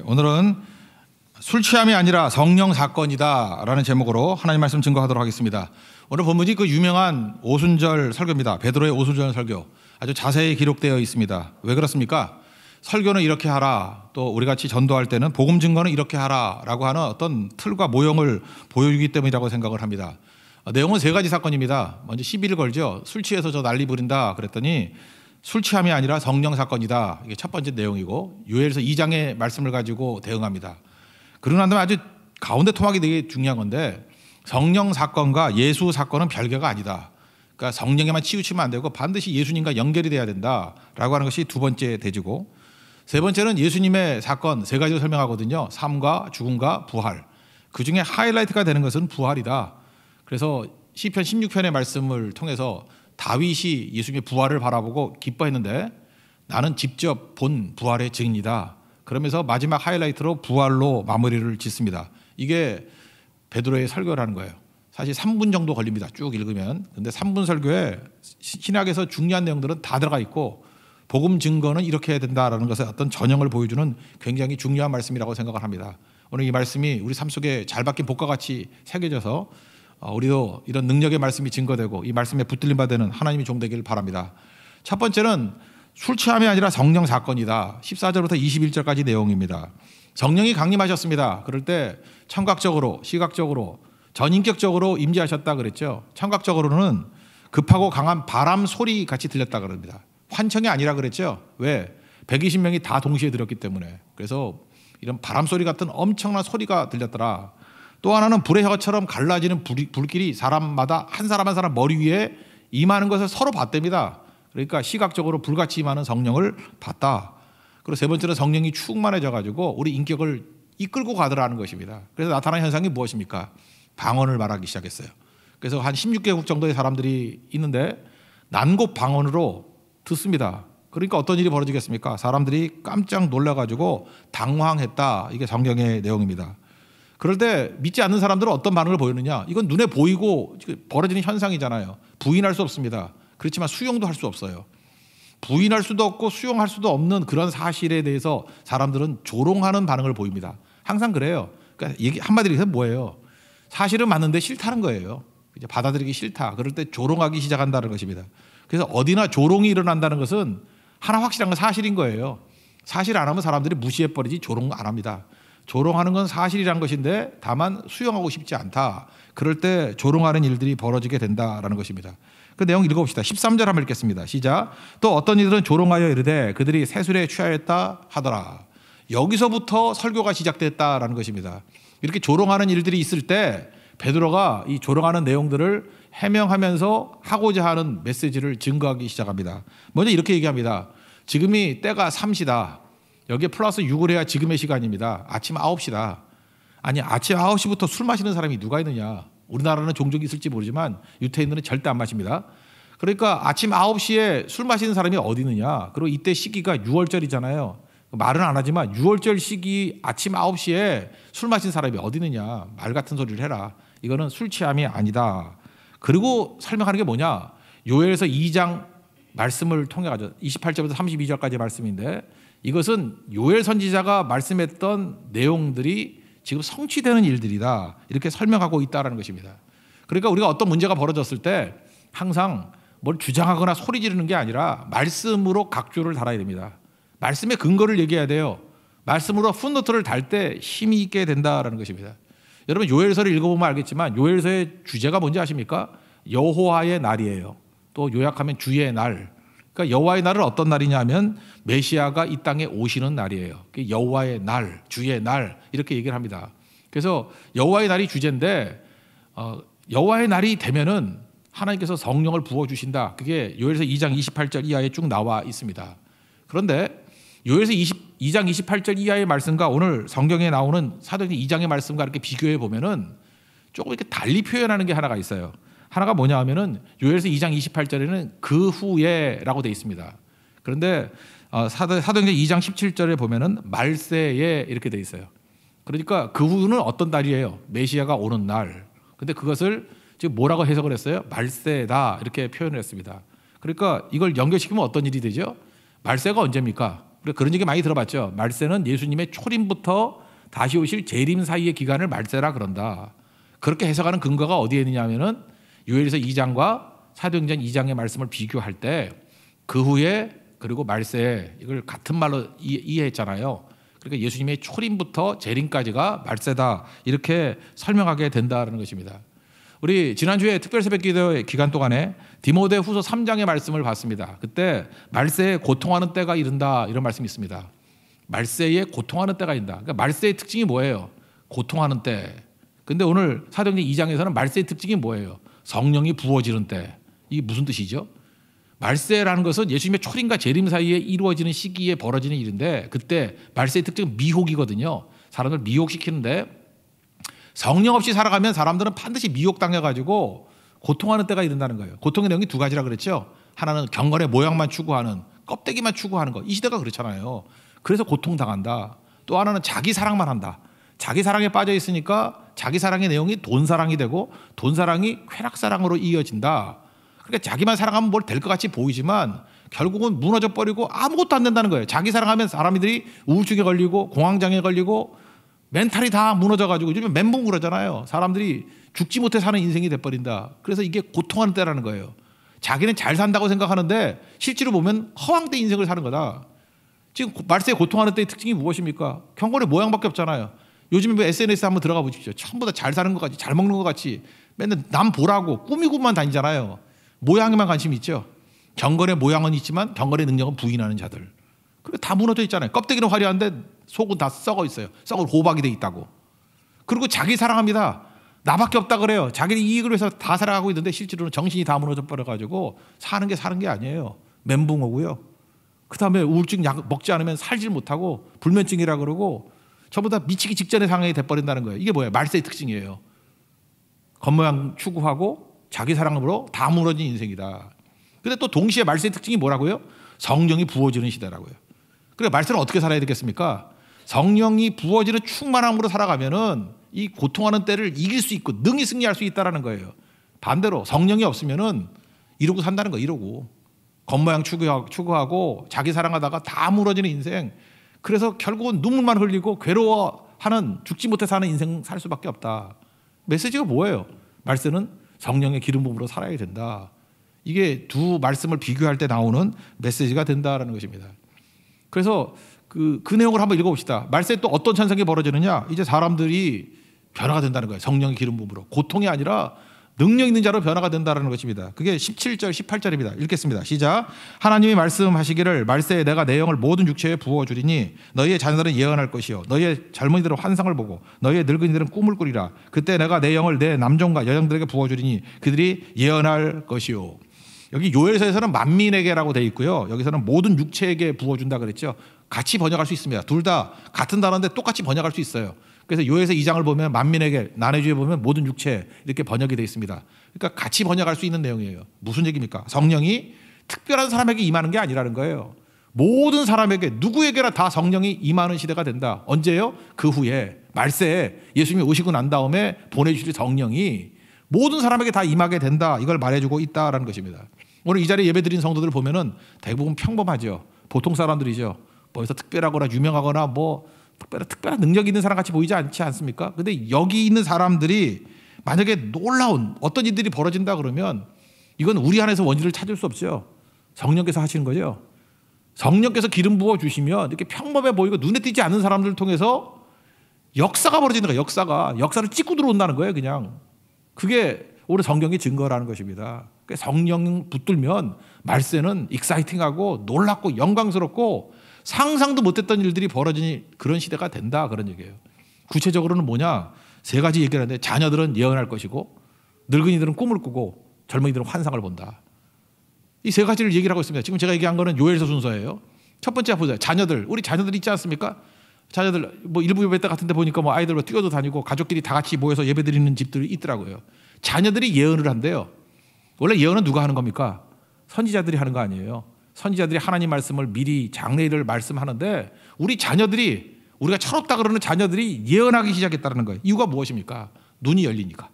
오늘은 술 취함이 아니라 성령 사건이다 라는 제목으로 하나님 말씀 증거하도록 하겠습니다. 오늘 본문이 그 유명한 오순절 설교입니다. 베드로의 오순절 설교, 아주 자세히 기록되어 있습니다. 왜 그렇습니까? 설교는 이렇게 하라, 또 우리 같이 전도할 때는 복음 증거는 이렇게 하라 라고 하는 어떤 틀과 모형을 보여주기 때문이라고 생각을 합니다. 내용은 세 가지 사건입니다. 먼저 시비를 걸죠. 술 취해서 저 난리 부린다 그랬더니 술 취함이 아니라 성령 사건이다. 이게 첫 번째 내용이고, 요엘서 2장의 말씀을 가지고 대응합니다. 그러고 난 다음에 아주 가운데 토막이 되게 중요한 건데, 성령 사건과 예수 사건은 별개가 아니다. 그러니까 성령에만 치우치면 안 되고 반드시 예수님과 연결이 돼야 된다라고 하는 것이 두 번째 대지고, 세 번째는 예수님의 사건 세 가지로 설명하거든요. 삶과 죽음과 부활. 그중에 하이라이트가 되는 것은 부활이다. 그래서 시편 16편의 말씀을 통해서 다윗이 예수님의 부활을 바라보고 기뻐했는데, 나는 직접 본 부활의 증인이다. 그러면서 마지막 하이라이트로 부활로 마무리를 짓습니다. 이게 베드로의 설교라는 거예요. 사실 3분 정도 걸립니다. 쭉 읽으면. 근데 3분 설교에 신약에서 중요한 내용들은 다 들어가 있고, 복음 증거는 이렇게 해야 된다라는 것의 어떤 전형을 보여주는 굉장히 중요한 말씀이라고 생각을 합니다. 오늘 이 말씀이 우리 삶 속에 잘 박힌 복과 같이 새겨져서 우리도 이런 능력의 말씀이 증거되고 이 말씀에 붙들림 받는 하나님이 종 되기를 바랍니다. 첫 번째는 술 취함이 아니라 성령 사건이다. 14절부터 21절까지 내용입니다. 성령이 강림하셨습니다. 그럴 때 청각적으로, 시각적으로, 전인격적으로 임재하셨다 그랬죠. 청각적으로는 급하고 강한 바람 소리 같이 들렸다 그럽니다. 환청이 아니라 그랬죠. 왜? 120명이 다 동시에 들었기 때문에. 그래서 이런 바람 소리 같은 엄청난 소리가 들렸더라. 또 하나는 불의 혀처럼 갈라지는 불길이 사람마다 한 사람 한 사람 머리 위에 임하는 것을 서로 봤답니다. 그러니까 시각적으로 불같이 임하는 성령을 봤다. 그리고 세 번째는 성령이 충만해져 가지고 우리 인격을 이끌고 가더라는 것입니다. 그래서 나타난 현상이 무엇입니까? 방언을 말하기 시작했어요. 그래서 한 16개국 정도의 사람들이 있는데 난곡 방언으로 듣습니다. 그러니까 어떤 일이 벌어지겠습니까? 사람들이 깜짝 놀라가지고 당황했다. 이게 성경의 내용입니다. 그럴 때 믿지 않는 사람들은 어떤 반응을 보이느냐? 이건 눈에 보이고 벌어지는 현상이잖아요. 부인할 수 없습니다. 그렇지만 수용도 할 수 없어요. 부인할 수도 없고 수용할 수도 없는 그런 사실에 대해서 사람들은 조롱하는 반응을 보입니다. 항상 그래요. 그러니까 한마디로 해서 뭐예요? 사실은 맞는데 싫다는 거예요. 이제 받아들이기 싫다. 그럴 때 조롱하기 시작한다는 것입니다. 그래서 어디나 조롱이 일어난다는 것은 하나 확실한 건 사실인 거예요. 사실 안 하면 사람들이 무시해버리지 조롱 안 합니다. 조롱하는 건 사실이란 것인데 다만 수용하고 싶지 않다. 그럴 때 조롱하는 일들이 벌어지게 된다라는 것입니다. 그 내용 읽어봅시다. 13절 한번 읽겠습니다. 시작. 또 어떤 이들은 조롱하여 이르되 그들이 새술에 취하였다 하더라. 여기서부터 설교가 시작됐다라는 것입니다. 이렇게 조롱하는 일들이 있을 때 베드로가 이 조롱하는 내용들을 해명하면서 하고자 하는 메시지를 증거하기 시작합니다. 먼저 이렇게 얘기합니다. 지금이 때가 3시다. 여기에 플러스 6을 해야 지금의 시간입니다. 아침 9시다. 아니, 아침 9시부터 술 마시는 사람이 누가 있느냐. 우리나라는 종종 있을지 모르지만 유태인들은 절대 안 마십니다. 그러니까 아침 9시에 술 마시는 사람이 어디 있느냐. 그리고 이때 시기가 6월절이잖아요. 말은 안 하지만 6월절 시기 아침 9시에 술 마신 사람이 어디 있느냐. 말 같은 소리를 해라. 이거는 술 취함이 아니다. 그리고 설명하는 게 뭐냐. 요엘서 2장 말씀을 통해 가지고 28절부터 32절까지 말씀인데, 이것은 요엘 선지자가 말씀했던 내용들이 지금 성취되는 일들이다. 이렇게 설명하고 있다는 것입니다. 그러니까 우리가 어떤 문제가 벌어졌을 때 항상 뭘 주장하거나 소리 지르는 게 아니라 말씀으로 각조를 달아야 됩니다. 말씀의 근거를 얘기해야 돼요. 말씀으로 풋노트를 달 때 힘이 있게 된다는 것입니다. 여러분 요엘서를 읽어보면 알겠지만 요엘서의 주제가 뭔지 아십니까? 여호와의 날이에요. 또 요약하면 주의 날. 그러니까 여호와의 날은 어떤 날이냐 하면 메시아가 이 땅에 오시는 날이에요. 여호와의 날, 주의 날 이렇게 얘기를 합니다. 그래서 여호와의 날이 주제인데 여호와의 날이 되면은 하나님께서 성령을 부어주신다. 그게 요엘서 2장 28절 이하에 쭉 나와 있습니다. 그런데 요엘서 2장 28절 이하의 말씀과 오늘 성경에 나오는 사도행전 2장의 말씀과 이렇게 비교해 보면은 조금 이렇게 달리 표현하는 게 하나가 있어요. 하나가 뭐냐 하면은 요엘서 2장 28절에는 그 후에라고 되어 있습니다. 그런데 사도행전 2장 17절에 보면은 말세에 이렇게 되어 있어요. 그러니까 그 후는 어떤 날이에요? 메시아가 오는 날. 근데 그것을 지금 뭐라고 해석을 했어요? 말세다 이렇게 표현을 했습니다. 그러니까 이걸 연결시키면 어떤 일이 되죠? 말세가 언제입니까? 우리가 그런 얘기 많이 들어봤죠. 말세는 예수님의 초림부터 다시 오실 재림 사이의 기간을 말세라 그런다. 그렇게 해석하는 근거가 어디에 있느냐면은 요엘서 2장과 사도행전 2장의 말씀을 비교할 때 그 후에 그리고 말세 이걸 같은 말로 이해했잖아요. 그러니까 예수님의 초림부터 재림까지가 말세다 이렇게 설명하게 된다는 것입니다. 우리 지난주에 특별 새벽 기도 기간 동안에 디모데후서 3장의 말씀을 봤습니다. 그때 말세에 고통하는 때가 이른다 이런 말씀이 있습니다. 말세에 고통하는 때가 이른다. 그러니까 말세의 특징이 뭐예요? 고통하는 때. 근데 오늘 사도행전 2장에서는 말세의 특징이 뭐예요? 성령이 부어지는 때. 이게 무슨 뜻이죠? 말세라는 것은 예수님의 초림과 재림 사이에 이루어지는 시기에 벌어지는 일인데 그때 말세의 특징은 미혹이거든요. 사람을 미혹시키는데 성령 없이 살아가면 사람들은 반드시 미혹당해가지고 고통하는 때가 이른다는 거예요. 고통의 내용이 두 가지라 그랬죠. 하나는 경건의 모양만 추구하는 껍데기만 추구하는 거. 이 시대가 그렇잖아요. 그래서 고통당한다. 또 하나는 자기 사랑만 한다. 자기 사랑에 빠져 있으니까 자기 사랑의 내용이 돈 사랑이 되고 돈 사랑이 쾌락 사랑으로 이어진다. 그러니까 자기만 사랑하면 뭘 될 것 같이 보이지만 결국은 무너져 버리고 아무것도 안 된다는 거예요. 자기 사랑하면 사람들이 우울증에 걸리고 공황장애에 걸리고 멘탈이 다 무너져가지고 요즘에 멘붕 그러잖아요. 사람들이 죽지 못해 사는 인생이 돼버린다. 그래서 이게 고통하는 때라는 거예요. 자기는 잘 산다고 생각하는데 실제로 보면 허황된 인생을 사는 거다. 지금 말세에 고통하는 때의 특징이 무엇입니까? 경건의 모양밖에 없잖아요. 요즘에 SNS에 한번 들어가 보십시오. 전부 다 잘 사는 것 같이 잘 먹는 것 같이 맨날 남 보라고 꾸미고만 다니잖아요. 모양에만 관심이 있죠. 경건의 모양은 있지만 경건의 능력은 부인하는 자들. 그게 다 무너져 있잖아요. 껍데기는 화려한데 속은 다 썩어 있어요. 썩은 호박이 돼 있다고. 그리고 자기 사랑합니다. 나밖에 없다 그래요. 자기 이익을 위해서 다 살아가고 있는데 실제로는 정신이 다 무너져 버려가지고 사는 게 아니에요. 멘붕 오고요. 그다음에 우울증 약 먹지 않으면 살질 못하고 불면증이라 그러고 전부 다 미치기 직전의 상황이 돼버린다는 거예요. 이게 뭐예요? 말세의 특징이에요. 겉모양 추구하고 자기 사랑으로 다 무너진 인생이다. 근데 또 동시에 말세의 특징이 뭐라고요? 성령이 부어지는 시대라고요. 그래 말세는 어떻게 살아야 되겠습니까? 성령이 부어지는 충만함으로 살아가면은 이 고통하는 때를 이길 수 있고 능히 승리할 수 있다라는 거예요. 반대로 성령이 없으면은 이러고 산다는 거예요. 이러고 겉모양 추구하고 자기 사랑하다가 다 무너지는 인생. 그래서 결국은 눈물만 흘리고 괴로워하는 죽지 못해 사는 인생 살 수밖에 없다. 메시지가 뭐예요? 말세는 성령의 기름 부음으로 살아야 된다. 이게 두 말씀을 비교할 때 나오는 메시지가 된다라는 것입니다. 그래서 그 내용을 한번 읽어봅시다. 말세에 또 어떤 현상이 벌어지느냐? 이제 사람들이 변화가 된다는 거예요. 성령의 기름 부음으로. 고통이 아니라 능력 있는 자로 변화가 된다는 것입니다. 그게 17절 18절입니다. 읽겠습니다. 시작. 하나님이 말씀하시기를 말세에 내가 내 영을 모든 육체에 부어주리니 너희의 자녀들은 예언할 것이요 너희의 젊은이들은 환상을 보고 너희의 늙은이들은 꿈을 꾸리라. 그때 내가 내 영을 내 남종과 여종들에게 부어주리니 그들이 예언할 것이요. 여기 요엘서에서는 만민에게라고 되어 있고요. 여기서는 모든 육체에게 부어준다 그랬죠. 같이 번역할 수 있습니다. 둘 다 같은 단어인데 똑같이 번역할 수 있어요. 그래서 요엘서 2장을 보면 만민에게, 난해주에 보면 모든 육체 이렇게 번역이 되어 있습니다. 그러니까 같이 번역할 수 있는 내용이에요. 무슨 얘기입니까? 성령이 특별한 사람에게 임하는 게 아니라는 거예요. 모든 사람에게 누구에게나 다 성령이 임하는 시대가 된다. 언제요? 그 후에 말세에 예수님이 오시고 난 다음에 보내주실 성령이 모든 사람에게 다 임하게 된다. 이걸 말해주고 있다라는 것입니다. 오늘 이 자리에 예배드린 성도들 보면은 대부분 평범하죠. 보통 사람들이죠. 뭐에서 특별하거나 유명하거나 뭐 특별한 능력 있는 사람 같이 보이지 않지 않습니까? 근데 여기 있는 사람들이 만약에 놀라운 어떤 일들이 벌어진다 그러면 이건 우리 안에서 원인을 찾을 수 없죠. 성령께서 하시는 거죠. 성령께서 기름 부어 주시면 이렇게 평범해 보이고 눈에 띄지 않는 사람들을 통해서 역사가 벌어지는 거예요. 역사를 찍고 들어온다는 거예요. 그냥 그게 오늘 성경의 증거라는 것입니다. 성령 붙들면 말세는 익사이팅하고 놀랍고 영광스럽고 상상도 못했던 일들이 벌어지는 그런 시대가 된다 그런 얘기예요. 구체적으로는 뭐냐? 세 가지 얘기를 하는데 자녀들은 예언할 것이고 늙은이들은 꿈을 꾸고 젊은이들은 환상을 본다. 이 세 가지를 얘기를 하고 있습니다. 지금 제가 얘기한 거는 요엘서 순서예요. 첫 번째 보세요. 자녀들. 우리 자녀들 있지 않습니까? 자녀들 뭐 일부 예배 때 같은 데 보니까 뭐 아이들 뛰어도 다니고 가족끼리 다 같이 모여서 예배 드리는 집들이 있더라고요. 자녀들이 예언을 한대요. 원래 예언은 누가 하는 겁니까? 선지자들이 하는 거 아니에요. 선지자들이 하나님 말씀을 미리 장래일을 말씀하는데 우리 자녀들이 우리가 철없다 그러는 자녀들이 예언하기 시작했다는 거예요. 이유가 무엇입니까? 눈이 열리니까.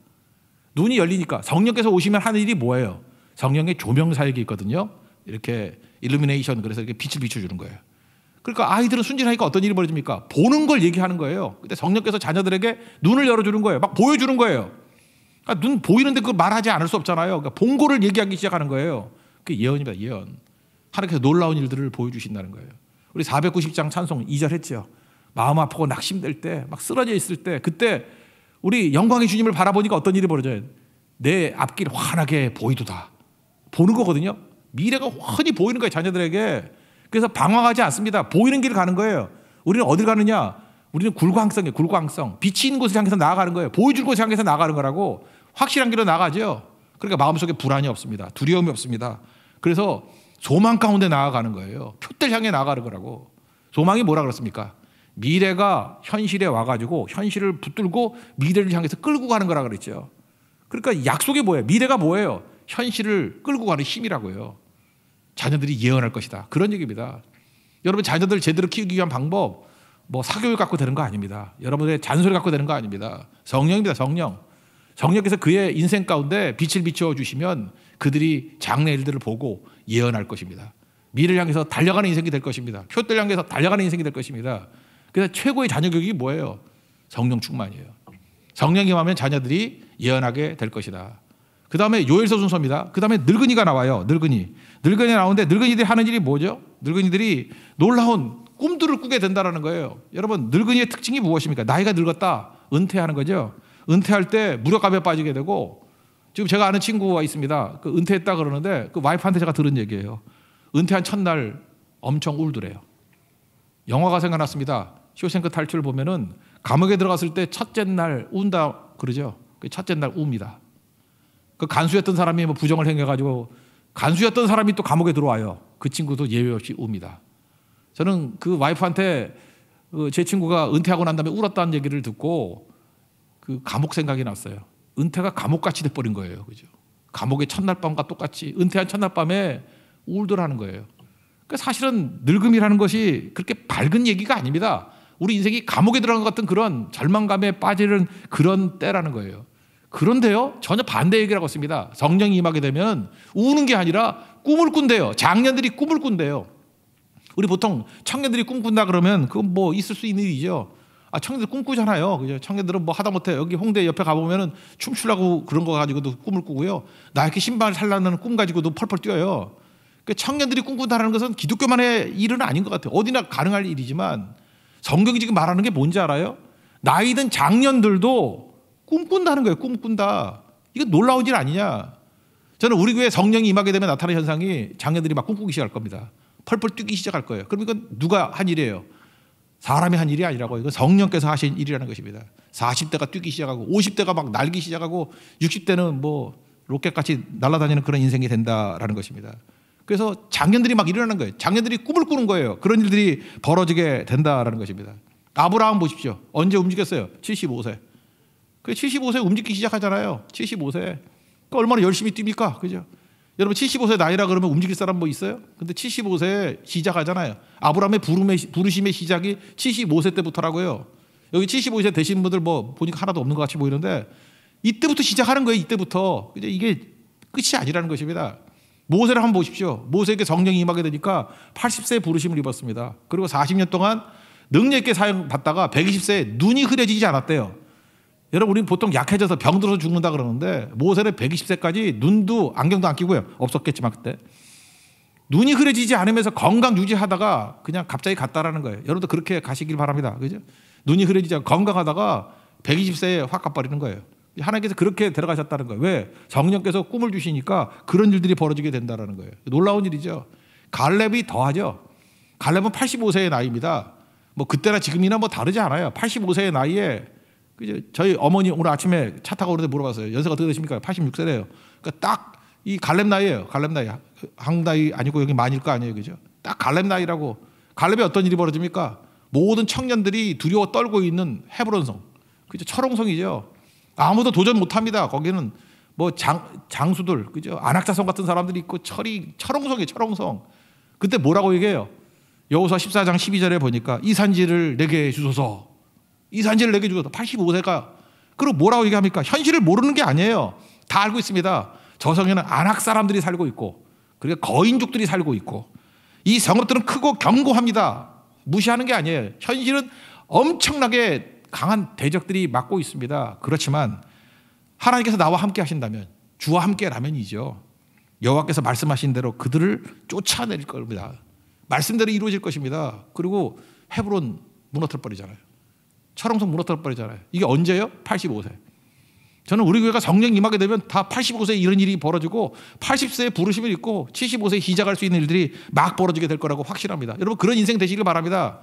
눈이 열리니까 성령께서 오시면 하는 일이 뭐예요? 성령의 조명 사역이 있거든요. 이렇게 일루미네이션 그래서 이렇게 빛을 비춰주는 거예요. 그러니까 아이들은 순진하니까 어떤 일이 벌어집니까? 보는 걸 얘기하는 거예요. 근데 성령께서 자녀들에게 눈을 열어주는 거예요. 막 보여주는 거예요. 그러니까 눈 보이는데 그걸 말하지 않을 수 없잖아요. 그러니까 본 거를 얘기하기 시작하는 거예요. 그게 예언입니다. 예언. 하나님께서 놀라운 일들을 보여주신다는 거예요. 우리 490장 찬송 2절 했죠. 마음 아프고 낙심될 때, 막 쓰러져 있을 때, 그때 우리 영광의 주님을 바라보니까 어떤 일이 벌어져요? 내 앞길 환하게 보이도다. 보는 거거든요. 미래가 훤히 보이는 거예요, 자녀들에게. 그래서 방황하지 않습니다. 보이는 길을 가는 거예요. 우리는 어딜 가느냐? 우리는 굴광성이에요. 굴광성. 빛이 있는 곳을 향해서 나아가는 거예요. 보여줄 곳을 향해서 나아가는 거라고. 확실한 길로 나가죠. 그러니까 마음속에 불안이 없습니다. 두려움이 없습니다. 그래서 소망 가운데 나아가는 거예요. 표대를 향해 나아가는 거라고. 소망이 뭐라 그랬습니까? 미래가 현실에 와가지고 현실을 붙들고 미래를 향해서 끌고 가는 거라 그랬죠. 그러니까 약속이 뭐예요? 미래가 뭐예요? 현실을 끌고 가는 힘이라고요. 자녀들이 예언할 것이다. 그런 얘기입니다. 여러분 자녀들 제대로 키우기 위한 방법 뭐 사교육 갖고 되는 거 아닙니다. 여러분의 잔소리 갖고 되는 거 아닙니다. 성령입니다. 성령. 성령께서 그의 인생 가운데 빛을 비추어 주시면 그들이 장래 일들을 보고 예언할 것입니다. 미래를 향해서 달려가는 인생이 될 것입니다. 표대를 향해서 달려가는 인생이 될 것입니다. 그래서 최고의 자녀 교육이 뭐예요? 성령 충만이에요. 성령이 임하면 자녀들이 예언하게 될 것이다. 그 다음에 요엘서 순서입니다. 그 다음에 늙은이가 나와요. 늙은이 나오는데 늙은이들이 하는 일이 뭐죠? 늙은이들이 놀라운 꿈들을 꾸게 된다는 거예요. 여러분 늙은이의 특징이 무엇입니까? 나이가 늙었다. 은퇴하는 거죠. 은퇴할 때 무력감에 빠지게 되고 지금 제가 아는 친구가 있습니다. 그 은퇴했다 그러는데 그 와이프한테 제가 들은 얘기예요. 은퇴한 첫날 엄청 울더래요. 영화가 생각났습니다. 쇼생크 탈출 보면은 감옥에 들어갔을 때 첫째 날 운다 그러죠. 그 첫째 날 웁니다. 그 간수였던 사람이 뭐 부정을 행해가지고 간수였던 사람이 또 감옥에 들어와요. 그 친구도 예외 없이 웁니다. 저는 그 와이프한테 제 친구가 은퇴하고 난 다음에 울었다는 얘기를 듣고 그 감옥 생각이 났어요. 은퇴가 감옥같이 돼버린 거예요. 그죠? 감옥의 첫날 밤과 똑같이 은퇴한 첫날 밤에 울더라는 거예요. 그러니까 사실은 늙음이라는 것이 그렇게 밝은 얘기가 아닙니다. 우리 인생이 감옥에 들어간 것 같은 그런 절망감에 빠지는 그런 때라는 거예요. 그런데요, 전혀 반대 얘기라고 했습니다. 성령이 임하게 되면 우는 게 아니라 꿈을 꾼대요. 장년들이 꿈을 꾼대요. 우리 보통 청년들이 꿈꾼다 그러면 그건 뭐 있을 수 있는 일이죠. 청년들 꿈꾸잖아요. 그죠? 청년들은 뭐 하다못해 여기 홍대 옆에 가보면은 춤추려고 그런 거 가지고도 꿈을 꾸고요. 나 이렇게 신발 살라는 꿈 가지고도 펄펄 뛰어요. 청년들이 꿈꾼다는 것은 기독교만의 일은 아닌 것 같아요. 어디나 가능할 일이지만 성경이 지금 말하는 게 뭔지 알아요? 나이 든 장년들도 꿈꾼다는 거예요. 꿈꾼다. 이거 놀라운 일 아니냐? 저는 우리 교회 성령이 임하게 되면 나타나는 현상이 장년들이 막 꿈꾸기 시작할 겁니다. 펄펄 뛰기 시작할 거예요. 그럼 이건 누가 한 일이에요? 사람이 한 일이 아니라고. 이건 성령께서 하신 일이라는 것입니다. 40대가 뛰기 시작하고 50대가 막 날기 시작하고 60대는 뭐 로켓같이 날아다니는 그런 인생이 된다라는 것입니다. 그래서 장년들이 막 일어나는 거예요. 장년들이 꿈을 꾸는 거예요. 그런 일들이 벌어지게 된다라는 것입니다. 아브라함 보십시오. 언제 움직였어요? 75세. 그 75세 움직이기 시작하잖아요. 75세. 그러니까 얼마나 열심히 뜁니까? 그죠? 여러분 75세 나이라 그러면 움직일 사람 뭐 있어요? 근데 75세에 시작하잖아요. 아브라함의 부르심의 시작이 75세 때부터라고요. 여기 75세 되신 분들 뭐 보니까 하나도 없는 것 같이 보이는데 이때부터 시작하는 거예요. 이때부터. 이게 끝이 아니라는 것입니다. 모세를 한번 보십시오. 모세에게 성령이 임하게 되니까 80세에 부르심을 입었습니다. 그리고 40년 동안 능력 있게 사용받다가 120세에 눈이 흐려지지 않았대요. 여러분 우리는 보통 약해져서 병들어서 죽는다 그러는데 모세는 120세까지 눈도 안경도 안 끼고요. 없었겠지만 그때. 눈이 흐려지지 않으면서 건강 유지하다가 그냥 갑자기 갔다라는 거예요. 여러분도 그렇게 가시길 바랍니다. 그죠? 눈이 흐려지지 않고 건강하다가 120세에 확 가버리는 거예요. 하나님께서 그렇게 데려가셨다는 거예요. 왜? 성령께서 꿈을 주시니까 그런 일들이 벌어지게 된다는 거예요. 놀라운 일이죠. 갈렙이 더하죠. 갈렙은 85세의 나이입니다. 뭐 그때나 지금이나 뭐 다르지 않아요. 85세의 나이에 저희 어머니 오늘 아침에 차 타고 오는데 물어봤어요. 연세가 어떻게 되십니까? 86세래요. 그러니까 딱 이 갈렙 나이예요. 갈렙 나이. 한국 나이 아니고 여기 만일 거 아니에요. 그죠? 딱 갈렙 나이라고. 갈렙에 어떤 일이 벌어집니까? 모든 청년들이 두려워 떨고 있는 헤브론성. 그죠? 철옹성이죠. 아무도 도전 못 합니다. 거기는 뭐 장수들, 그죠? 안악자성 같은 사람들이 있고 철옹성이에요. 철옹성. 그때 뭐라고 얘기해요? 여호수아 14장 12절에 보니까 이 산지를 내게 주소서. 이 산지를 내게 주소서. 85세가. 그리고 뭐라고 얘기합니까? 현실을 모르는 게 아니에요. 다 알고 있습니다. 저 성에는 안악 사람들이 살고 있고 그리고 거인족들이 살고 있고 이 성읍들은 크고 견고합니다. 무시하는 게 아니에요. 현실은 엄청나게 강한 대적들이 막고 있습니다. 그렇지만 하나님께서 나와 함께 하신다면, 주와 함께라면이죠. 여호와께서 말씀하신 대로 그들을 쫓아낼 겁니다. 말씀대로 이루어질 것입니다. 그리고 헤브론 무너뜨려 버리잖아요. 철옹성 무너뜨려 버리잖아요. 이게 언제요? 85세. 저는 우리 교회가 성령 임하게 되면 다 85세에 이런 일이 벌어지고 80세에 부르심을 입고 75세에 시작할 수 있는 일들이 막 벌어지게 될 거라고 확신합니다. 여러분 그런 인생 되시길 바랍니다.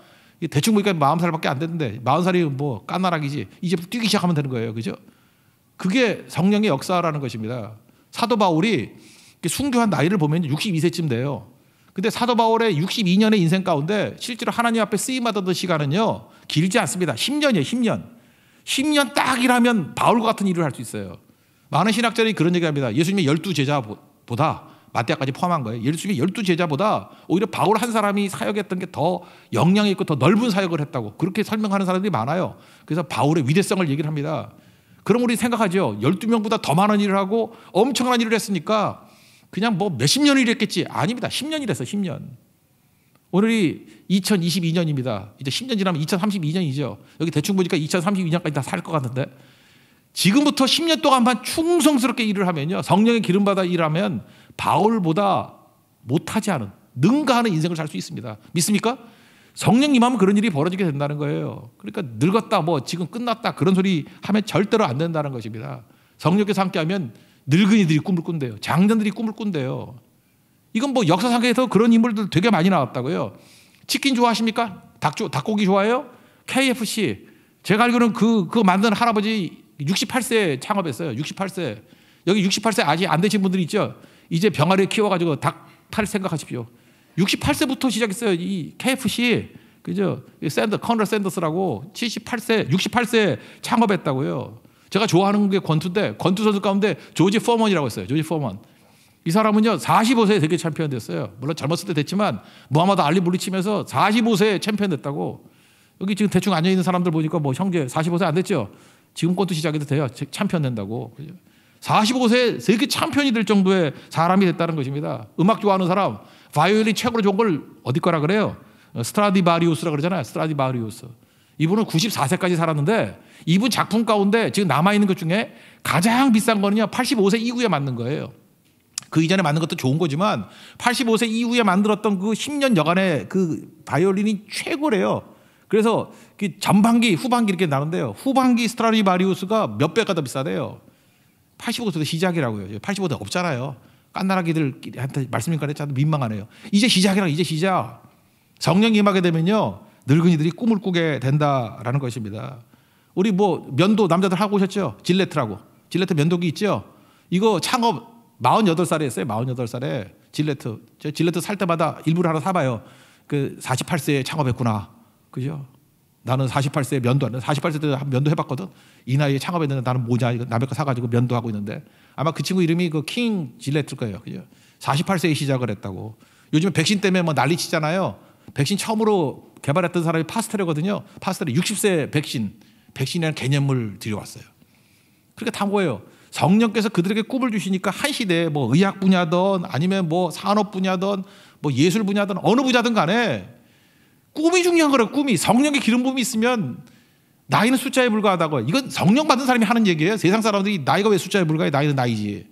대충 보니까 40살밖에 안 됐는데 40살이 뭐 깐나락이지. 이제부터 뛰기 시작하면 되는 거예요. 그죠? 그게 성령의 역사라는 것입니다. 사도 바울이 순교한 나이를 보면 62세쯤 돼요. 근데 사도 바울의 62년의 인생 가운데 실제로 하나님 앞에 쓰임받았던 시간은요 길지 않습니다. 10년이에요. 10년. 10년 딱 일하면 바울과 같은 일을 할 수 있어요. 많은 신학자들이 그런 얘기합니다. 예수님의 12제자보다 마태까지 포함한 거예요. 예수님의 12제자보다 오히려 바울 한 사람이 사역했던 게 더 영향이 있고 더 넓은 사역을 했다고 그렇게 설명하는 사람들이 많아요. 그래서 바울의 위대성을 얘기를 합니다. 그럼 우리 생각하죠. 12명보다 더 많은 일을 하고 엄청난 일을 했으니까 그냥 뭐 몇십 년을 일했겠지. 아닙니다. 10년 일했어요. 10년. 오늘이 2022년입니다. 이제 10년 지나면 2032년이죠. 여기 대충 보니까 2032년까지 다 살 것 같은데 지금부터 10년 동안만 충성스럽게 일을 하면요. 성령의 기름받아 일하면 바울보다 못하지 않은 능가하는 인생을 살 수 있습니다. 믿습니까? 성령 임하면 그런 일이 벌어지게 된다는 거예요. 그러니까 늙었다 뭐 지금 끝났다 그런 소리 하면 절대로 안 된다는 것입니다. 성령께서 함께하면 늙은이들이 꿈을 꾼대요. 장년들이 꿈을 꾼대요. 이건 뭐 역사상에서 그런 인물들 되게 많이 나왔다고요. 치킨 좋아하십니까? 닭고기 좋아해요? KFC. 제가 알기로는 그거 만든 할아버지 68세에 창업했어요. 68세. 여기 68세 아직 안 되신 분들이 있죠? 이제 병아리 키워가지고 닭 팔 생각하십시오. 68세부터 시작했어요. 이 KFC. 그죠? 커널 샌더스라고 68세 창업했다고요. 제가 좋아하는 게 권투인데 권투 선수 가운데 조지 포먼이라고 있어요. 조지 포먼. 이 사람은요 45세에 세계 챔피언 됐어요. 물론 젊었을 때 됐지만 무하마드 알리 물리치면서 45세에 챔피언 됐다고. 여기 지금 대충 앉아 있는 사람들 보니까 뭐 형제 45세 안 됐죠? 지금 권투 시작해도 돼요. 챔피언 된다고. 45세 세계 챔피언이 될 정도의 사람이 됐다는 것입니다. 음악 좋아하는 사람 바이올린 최고로 좋은 걸 어디 거라 그래요? 스트라디바리우스라 그러잖아요. 스트라디바리우스. 이분은 94세까지 살았는데 이분 작품 가운데 지금 남아있는 것 중에 가장 비싼 거는요 85세 이후에 만든 거예요. 그 이전에 만든 것도 좋은 거지만 85세 이후에 만들었던 그 10년 여간의 그 바이올린이 최고래요. 그래서 전반기 후반기 이렇게 나는데요. 후반기 스트라디바리우스가 몇 배가 더 비싸대요. 85세도 시작이라고요. 85세 없잖아요. 깐나라기들한테 말씀드리니까 참 민망하네요. 이제 시작이라 이제 시작. 성령이 임하게 되면요 늙은이들이 꿈을 꾸게 된다라는 것입니다. 우리 뭐 면도 남자들 하고 오셨죠? 질레트라고. 질레트 면도기 있죠? 이거 창업 48살에 했어요. 48살에 질레트. 저 질레트 살 때마다 일부러 하나 사봐요. 그 48세에 창업했구나. 그죠? 나는 48세에 면도 안 해. 48세 때 면도 해봤거든. 이 나이에 창업했는데 나는 모자 이거 남의 거 사가지고 면도하고 있는데 아마 그 친구 이름이 그 킹 질레트일 거예요. 그죠? 48세에 시작을 했다고. 요즘에 백신 때문에 뭐 난리 치잖아요. 백신 처음으로 개발했던 사람이 파스테르거든요. 파스테르 60세 백신이라는 개념을 들여왔어요. 그러니까 단 거예요. 성령께서 그들에게 꿈을 주시니까 한 시대에 뭐 의학 분야든 아니면 뭐 산업 분야든 뭐 예술 분야든 어느 분야든 간에 꿈이 중요한 거라고. 꿈이. 성령의 기름 부음이 있으면 나이는 숫자에 불과하다고. 이건 성령 받은 사람이 하는 얘기예요. 세상 사람들이 나이가 왜 숫자에 불과해? 나이는 나이지.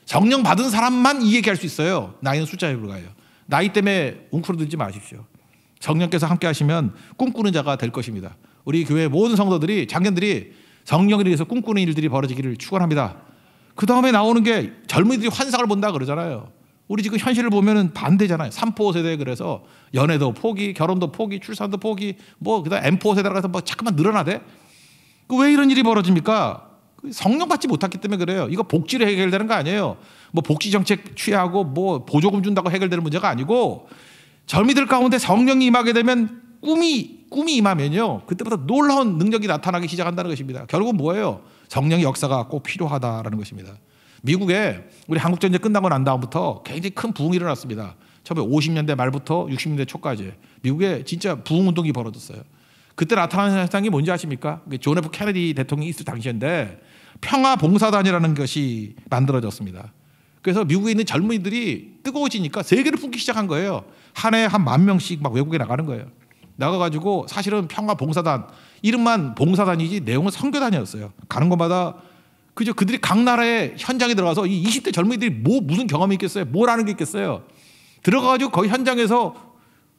성령 받은 사람만 이 얘기할 수 있어요. 나이는 숫자에 불과해요. 나이 때문에 웅크러들지 마십시오. 성령께서 함께 하시면 꿈꾸는 자가 될 것입니다. 우리 교회 모든 성도들이 장년들이 성령에 의해서 꿈꾸는 일들이 벌어지기를 축원합니다. 그 다음에 나오는 게 젊은이들이 환상을 본다 그러잖아요. 우리 지금 현실을 보면은 반대잖아요. 3포 세대. 그래서 연애도 포기, 결혼도 포기, 출산도 포기, 뭐 그다음 M4 세대라 해서 뭐 자꾸만 늘어나대. 왜 이런 일이 벌어집니까? 성령 받지 못했기 때문에 그래요. 이거 복지로 해결되는 거 아니에요. 뭐 복지 정책 취하고 뭐 보조금 준다고 해결되는 문제가 아니고 젊이들 가운데 성령이 임하게 되면 꿈이 임하면요 그때부터 놀라운 능력이 나타나기 시작한다는 것입니다. 결국은 뭐예요? 성령의 역사가 꼭 필요하다라는 것입니다. 미국에 우리 한국전쟁 끝나고 난 다음부터 굉장히 큰 부흥이 일어났습니다. 1950년대 말부터 60년대 초까지 미국에 진짜 부흥운동이 벌어졌어요. 그때 나타나는 현상이 뭔지 아십니까? 존 F 케네디 대통령이 있을 당시인데 평화봉사단이라는 것이 만들어졌습니다. 그래서 미국에 있는 젊은이들이 뜨거워지니까 세계를 품기 시작한 거예요. 한 해에 한 10,000명씩 막 외국에 나가는 거예요. 나가가지고 사실은 평화봉사단 이름만 봉사단이지 내용은 선교단이었어요. 가는 곳마다 그저 그들이 각 나라의 현장에 들어가서 이 20대 젊은이들이 무슨 경험이 있겠어요? 뭘 아는 게 있겠어요? 들어가가지고 거기 현장에서